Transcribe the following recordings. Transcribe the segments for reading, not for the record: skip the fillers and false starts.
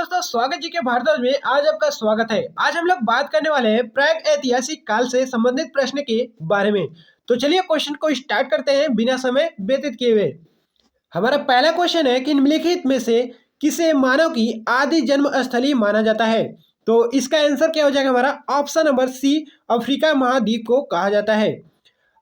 दोस्तों, स्वागत जी के भारतवर्ष में आज आपका स्वागत है। आज हम लोग बात करने वाले हैं प्राग ऐतिहासिक काल से संबंधित प्रश्न के बारे में। तो चलिए क्वेश्चन को स्टार्ट करते हैं बिना समय व्यतीत किए हुए। हमारा पहला क्वेश्चन है कि निम्नलिखित में से किसे मानव की आदि जन्म स्थली माना जाता है। तो इसका आंसर क्या हो जाएगा हमारा ऑप्शन नंबर सी, अफ्रीका महाद्वीप को कहा जाता है।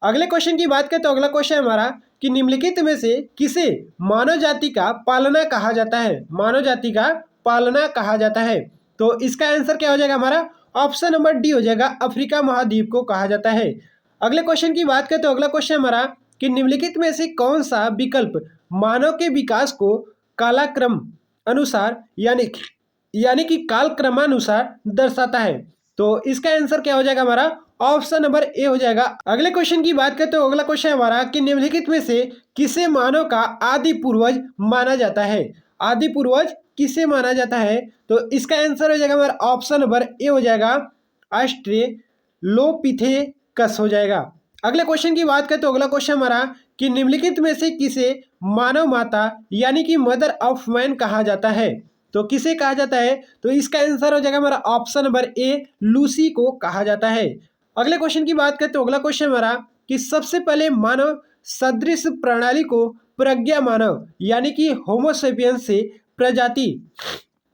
अगले क्वेश्चन की बात करें तो अगला क्वेश्चन हमारा कि निम्नलिखित में से किसे मानव जाति का पालना कहा जाता है। मानव जाति का पालना कहा जाता है। तो इसका आंसर क्या हो जाएगा हमारा ऑप्शन नंबर डी हो जाएगा, अफ्रीका महाद्वीप को कहा जाता है। अगले क्वेश्चन की बात करें तो अगला क्वेश्चन हमारा कि निम्नलिखित में से कौन सा विकल्प मानव के विकास को कालक्रम अनुसार यानी कि कालक्रमानुसार दर्शाता है। तो इसका आंसर क्या हो जाएगा हमारा ऑप्शन नंबर ए हो जाएगा। अगले क्वेश्चन की बात करें तो अगला क्वेश्चन हमारा कि निम्नलिखित में से किसे मानव का आदि पूर्वज माना जाता है। आदि पूर्वज किसे माना जाता है। तो इसका आंसर हो जाएगा हमारा ऑप्शन नंबर ए हो जाएगा, ऑस्ट्रेलोपिथेकस हो जाएगा। अगले क्वेश्चन की बात करें तो अगला क्वेश्चन हमारा कि निम्नलिखित में से किसे मानव माता यानी कि मदर ऑफ मैन कहा जाता है। तो किसे कहा जाता है। तो इसका आंसर हो जाएगा हमारा ऑप्शन नंबर ए, लूसी को कहा जाता है। अगले क्वेश्चन की बात करें तो अगला क्वेश्चन हमारा कि सबसे पहले मानव सदृश प्रणाली को प्रज्ञा मानव यानी कि होमोसेपियंस से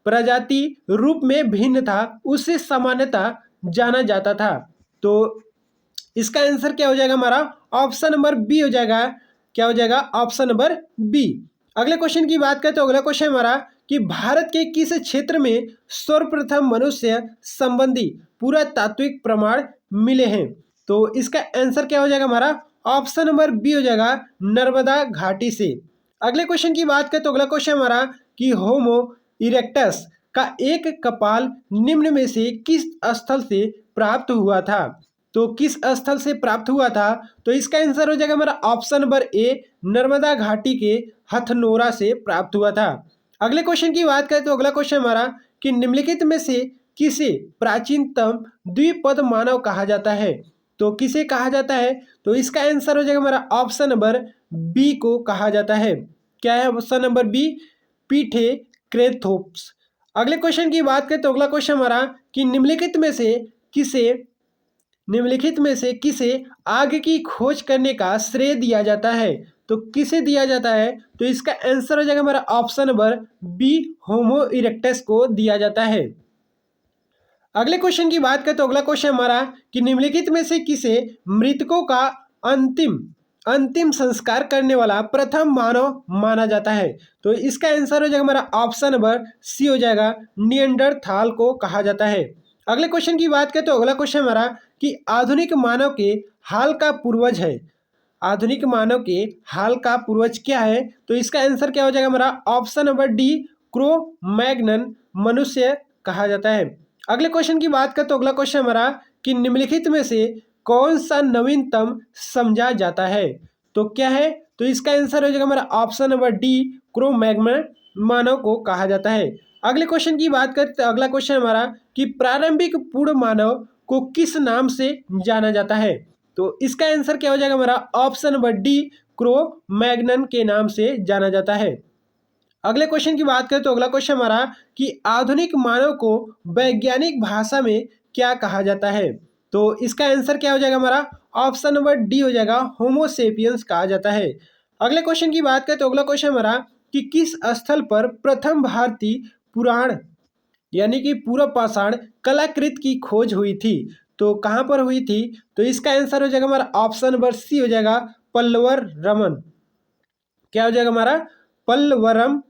प्रजाति रूप में भिन्न था, उससे सामान्यता जाना जाता था। तो इसका आंसर क्या हो जाएगा हमारा ऑप्शन नंबर बी हो जाएगा। क्या हो जाएगा ऑप्शन नंबर बी। अगले क्वेश्चन की बात करें तो अगला क्वेश्चन हमारा कि भारत के किस क्षेत्र में सर्वप्रथम मनुष्य संबंधी पुरातात्विक प्रमाण मिले हैं। तो इसका आंसर क्या हो जाएगा हमारा ऑप्शन नंबर बी हो जाएगा, नर्मदा घाटी से। अगले क्वेश्चन की बात करें तो अगला क्वेश्चन हमारा कि होमो इरेक्टस का एक कपाल निम्न में से किस स्थल से प्राप्त हुआ था। तो किस स्थल से प्राप्त हुआ था। तो इसका आंसर हो जाएगा हमारा ऑप्शन नंबर ए, नर्मदा घाटी के हथनोरा से प्राप्त हुआ था। अगले क्वेश्चन की बात करें तो अगला क्वेश्चन हमारा कि निम्नलिखित में से किसे प्राचीनतम द्विपद मानव कहा जाता है। तो किसे कहा जाता है। तो इसका आंसर हो जाएगा हमारा ऑप्शन नंबर बी को कहा जाता है। क्या है ऑप्शन नंबर बी, पीठेक्रेथोप्स। अगले क्वेश्चन की बात करें तो अगला क्वेश्चन हमारा कि निम्नलिखित में से किसे आग की खोज करने का श्रेय दिया जाता है। तो किसे दिया जाता है। तो इसका आंसर हो जाएगा हमारा ऑप्शन नंबर बी, होमो इरेक्टस को दिया जाता है। अगले क्वेश्चन की बात करें तो अगला क्वेश्चन हमारा कि निम्नलिखित में से किसे मृतकों का अंतिम संस्कार करने वाला प्रथम मानव माना जाता है। तो इसका आंसर हो जाएगा हमारा ऑप्शन नंबर सी हो जाएगा, निएंडरथाल को कहा जाता है। अगले क्वेश्चन की बात करें तो अगला क्वेश्चन हमारा कि आधुनिक मानव के हाल का पूर्वज है। आधुनिक मानव के हाल का पूर्वज क्या है। तो इसका आंसर क्या हो जाएगा हमारा option number D, crow Magnon मनुष्य कहा जाता है। अगले क्वेश्चन की बात करें तो अगला क्वेश्चन हमारा कि निम्नलिखित में से कौन सा नवीनतम समझा जाता है। तो क्या है। तो इसका आंसर हो जाएगा हमारा option number D, Cro-Magnon मानव को कहा जाता है। अगले क्वेश्चन की बात करें तो अगला क्वेश्चन हमारा कि प्रारंभिक पूर्ण मानव को किस नाम से जाना जाता है। तो इसका आंसर क्या हो जाएगा हमारा option number D, crow Magnon के नाम से जाना जाता है। अगले क्वेश्चन की बात करें तो अगला क्वेश्चन हमारा कि आधुनिक मानव को वैज्ञानिक भाषा में क्या कहा जाता है। तो इसका आंसर क्या हो जाएगा हमारा ऑप्शन नंबर डी हो जाएगा, होमोसेपियंस कहा जाता है। अगले क्वेश्चन की बात करें तो अगला क्वेश्चन हमारा कि किस स्थल पर प्रथम भारतीय पुराण यानी कि पूर्व पाषाण कलाकृत की खोज हुई थी। तो कहाँ पर हुई थी। तो इसका आंसर हो जाएगा हमारा ऑप्शन नंबर सी हो जाएगा, पल्लवरम। क्या हो जाएगा हमारा पल्लवरम।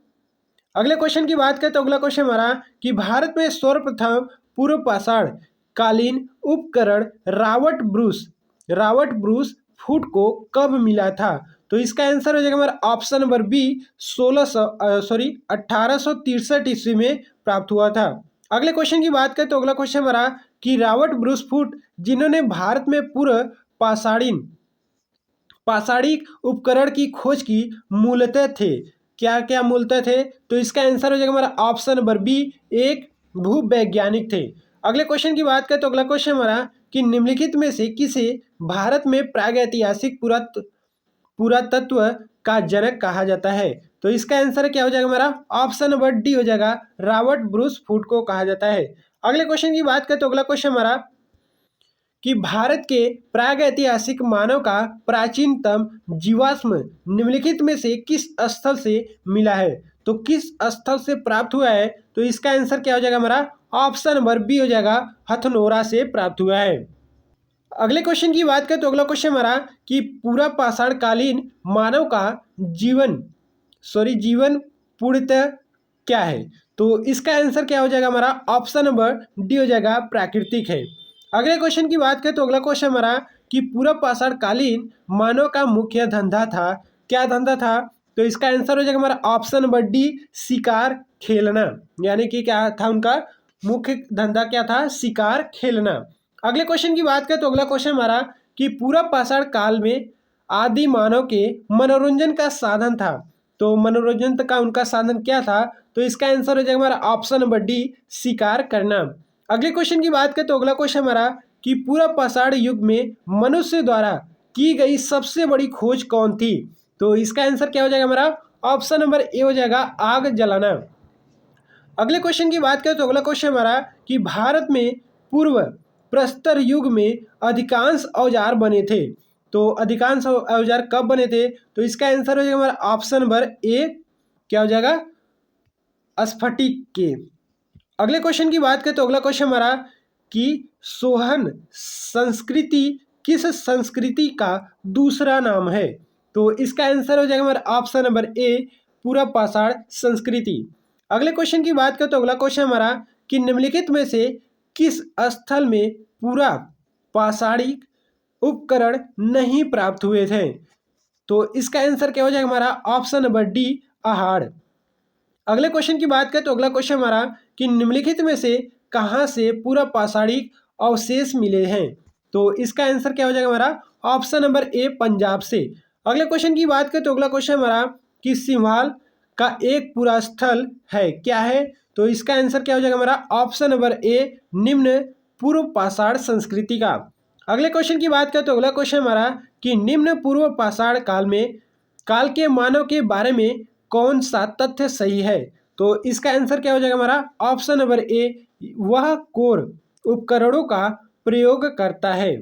अगले क्वेश्चन की बात करें तो अगला क्वेश्चन हमारा कि भारत में सर्वप्रथम पूर्व पाषाण कालीन उपकरण रावट ब्रूस फूट को कब मिला था। तो इसका आंसर हो जाएगा हमारा ऑप्शन नंबर बी, 1863 ईस्वी में प्राप्त हुआ था। अगले क्वेश्चन की बात करें तो अगला क्वेश्चन हमारा कि रावट ब्रूस फूट जिन्होंने भारत में पूर्व पाषाणिक उपकरण की खोज की मूलतः थे। क्या क्या मूलतः थे। तो इसका आंसर हो जाएगा हमारा ऑप्शन नंबर बी, एक भूवैज्ञानिक थे। अगले क्वेश्चन की बात करें तो अगला क्वेश्चन हमारा कि निम्नलिखित में से किसे भारत में प्रागैतिहासिक पुरातत्व का जनक कहा जाता है। तो इसका आंसर क्या हो जाएगा हमारा ऑप्शन नंबर डी हो जाएगा, रॉबर्ट ब्रूस फूड को कहा जाता है। अगले क्वेश्चन की बात करें तो अगला क्वेश्चन हमारा कि भारत के प्रागैतिहासिक मानव का प्राचीनतम जीवाश्म निम्नलिखित में से किस स्थल से मिला है। तो किस स्थल से प्राप्त हुआ है, तो इसका आंसर क्या हो जाएगा हमारा ऑप्शन नंबर बी हो जाएगा, हथनोरा से प्राप्त हुआ है। अगले क्वेश्चन की बात करें तो अगला क्वेश्चन हमारा कि पूरा पाषाण कालीन मानव का जीवन पूर्णतः क्या है। तो इसका आंसर क्या हो जाएगा हमारा ऑप्शन नंबर डी हो जाएगा, प्राकृतिक है। अगले क्वेश्चन की बात करें तो अगला क्वेश्चन हमारा कि पूरा पाषाण कालीन मानव का मुख्य धंधा था, क्या धंधा था। तो इसका आंसर हो जाएगा हमारा ऑप्शन नंबर डी, शिकार खेलना, यानी कि क्या था उनका मुख्य धंधा, क्या था शिकार खेलना। अगले क्वेश्चन की बात करें तो अगला क्वेश्चन हमारा कि पूरा पाषाण काल में आदि मानव के मनोरंजन का साधन था। तो मनोरंजन का उनका साधन क्या था, तो इसका आंसर हो जाएगा हमारा ऑप्शन नंबर डी, शिकार करना। अगले क्वेश्चन की बात करें तो अगला क्वेश्चन हमारा कि पूरा पाषाण युग में मनुष्य द्वारा की गई सबसे बड़ी खोज कौन थी। तो इसका आंसर क्या हो जाएगा हमारा ऑप्शन नंबर ए हो जाएगा, आग जलाना। अगले क्वेश्चन की बात करें तो अगला क्वेश्चन हमारा कि भारत में पूर्व प्रस्तर युग में अधिकांश औजार बने थे। तो अधिकांश औजार कब बने थे, तो इसका आंसर हो जाएगा हमारा ऑप्शन नंबर ए, क्या हो जाएगा स्फटिक के। अगले क्वेश्चन की बात करें तो अगला क्वेश्चन हमारा कि सोहन संस्कृति किस संस्कृति का दूसरा नाम है। तो इसका आंसर हो जाएगा हमारा ऑप्शन नंबर ए, पूरा पाषाण संस्कृति। अगले क्वेश्चन की बात करें तो अगला क्वेश्चन हमारा कि निम्नलिखित में से किस स्थल में पूरा पाषाणिक उपकरण नहीं प्राप्त हुए थे। तो इसका आंसर क्या हो जाएगा हमारा ऑप्शन नंबर डी, अहाड़। अगले क्वेश्चन की बात करें तो अगला क्वेश्चन हमारा कि निम्नलिखित में से कहाँ से पूरा पाषाणिक अवशेष मिले हैं। तो इसका आंसर क्या हो जाएगा हमारा ऑप्शन नंबर ए, पंजाब से। अगले क्वेश्चन की बात करें तो अगला क्वेश्चन हमारा कि सिंहवाल का एक पूरा स्थल है, क्या है। तो इसका आंसर क्या हो जाएगा हमारा ऑप्शन नंबर ए, निम्न पूर्व पाषाण संस्कृति का। अगले क्वेश्चन की बात करें तो अगला क्वेश्चन हमारा कि निम्न पूर्व पाषाण काल के मानव के बारे में कौन सा तथ्य सही है। तो इसका आंसर क्या हो जाएगा हमारा ऑप्शन नंबर ए, वह कोर उपकरणों का प्रयोग करता है।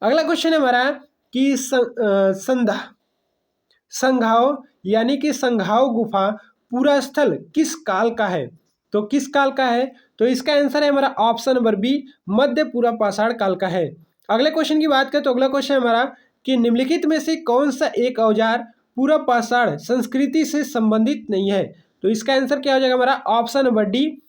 अगला क्वेश्चन हमारा कि संघाव यानी कि संघाव गुफा पूरा स्थल किस काल का है। तो किस काल का है, तो इसका आंसर है हमारा ऑप्शन नंबर बी, मध्य पूरा पाषाण काल का है। अगले क्वेश्चन की बात करें तो अगला क्वेश्चन हमारा कि निम्नलिखित में से कौन सा एक औजार पूरा पाषाण संस्कृति से संबंधित नहीं है। तो इसका आंसर क्या हो जाएगा हमारा ऑप्शन नंबर डी,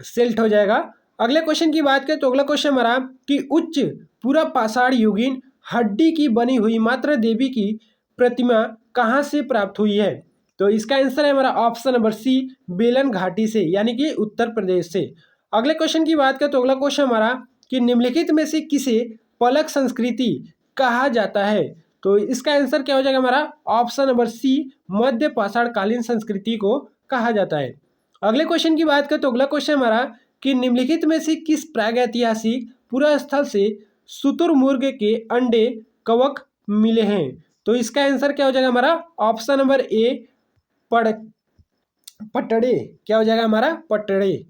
सेल्ट हो जाएगा। अगले क्वेश्चन की बात करें तो अगला क्वेश्चन हमारा कि उच्च पूरा पाषाण युगीन हड्डी की बनी हुई मात्रा देवी की प्रतिमा कहाँ से प्राप्त हुई है। तो इसका आंसर है हमारा ऑप्शन नंबर सी, बेलन घाटी से, यानी कि उत्तर प्रदेश से। अगले क्वेश्चन की बात करें तो अगला क्वेश्चन हमारा कि निम्नलिखित में से किसे पलक संस्कृति कहा जाता है। तो इसका आंसर क्या हो जाएगा हमारा ऑप्शन नंबर सी, मध्य पाषाण कालीन संस्कृति को कहा जाता है। अगले क्वेश्चन की बात करें तो अगला क्वेश्चन हमारा कि निम्नलिखित में से किस प्रागैतिहासिक पूरा स्थल से शुतुरमुर्ग के अंडे कवक मिले हैं। तो इसका आंसर क्या हो जाएगा हमारा ऑप्शन नंबर ए, पटड़े, क्या हो जाएगा हमारा पटड़े।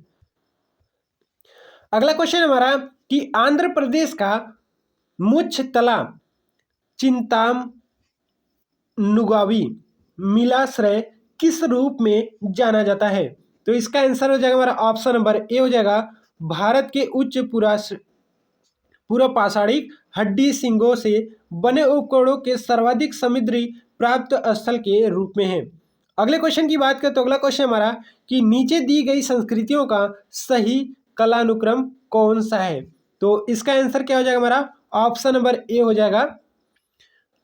अगला क्वेश्चन हमारा कि आंध्र प्रदेश का मुख्य तालाब चिंतामनुगावी मिलाश्रय किस रूप में जाना जाता है। तो इसका आंसर हो जाएगा हमारा ऑप्शन नंबर ए हो जाएगा, भारत के उच्च पूरा पाषाणिक हड्डी सिंगों से बने उपकरणों के सर्वाधिक समुद्री प्राप्त स्थल के रूप में है। अगले क्वेश्चन की बात करें तो अगला क्वेश्चन हमारा कि नीचे दी गई संस्कृतियों का सही कालानुक्रम कौन सा है। तो इसका आंसर क्या हो जाएगा हमारा ऑप्शन नंबर ए हो जाएगा।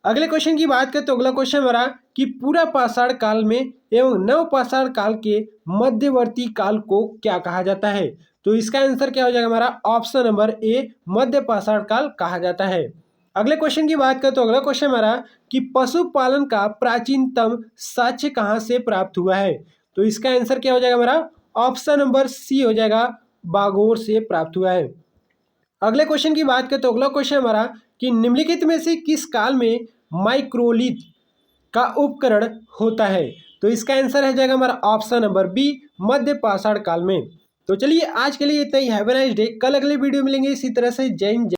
अगले क्वेश्चन की बात करें तो अगला क्वेश्चन हमारा कि पूरा पाषाण काल में एवं नव पाषाण काल के मध्यवर्ती काल को क्या कहा जाता है। तो इसका आंसर क्या हो जाएगा हमारा ऑप्शन नंबर ए, मध्य पाषाण काल कहा जाता है। अगले क्वेश्चन की बात करें तो अगला क्वेश्चन हमारा कि पशुपालन का प्राचीनतम साक्ष्य कहाँ से प्राप्त हुआ है। तो इसका आंसर क्या हो जाएगा हमारा ऑप्शन नंबर सी हो जाएगा, बागोर से प्राप्त हुआ है। अगले क्वेश्चन की बात करें तो अगला क्वेश्चन हमारा कि निम्नलिखित में से किस काल में माइक्रोलिथ का उपकरण होता है। तो इसका आंसर है जाएगा हमारा ऑप्शन नंबर बी, मध्य पाषाण काल में। तो चलिए आज के लिए इतना ही। Have a nice day. कल अगले वीडियो मिलेंगे इसी तरह से। जय हिंद।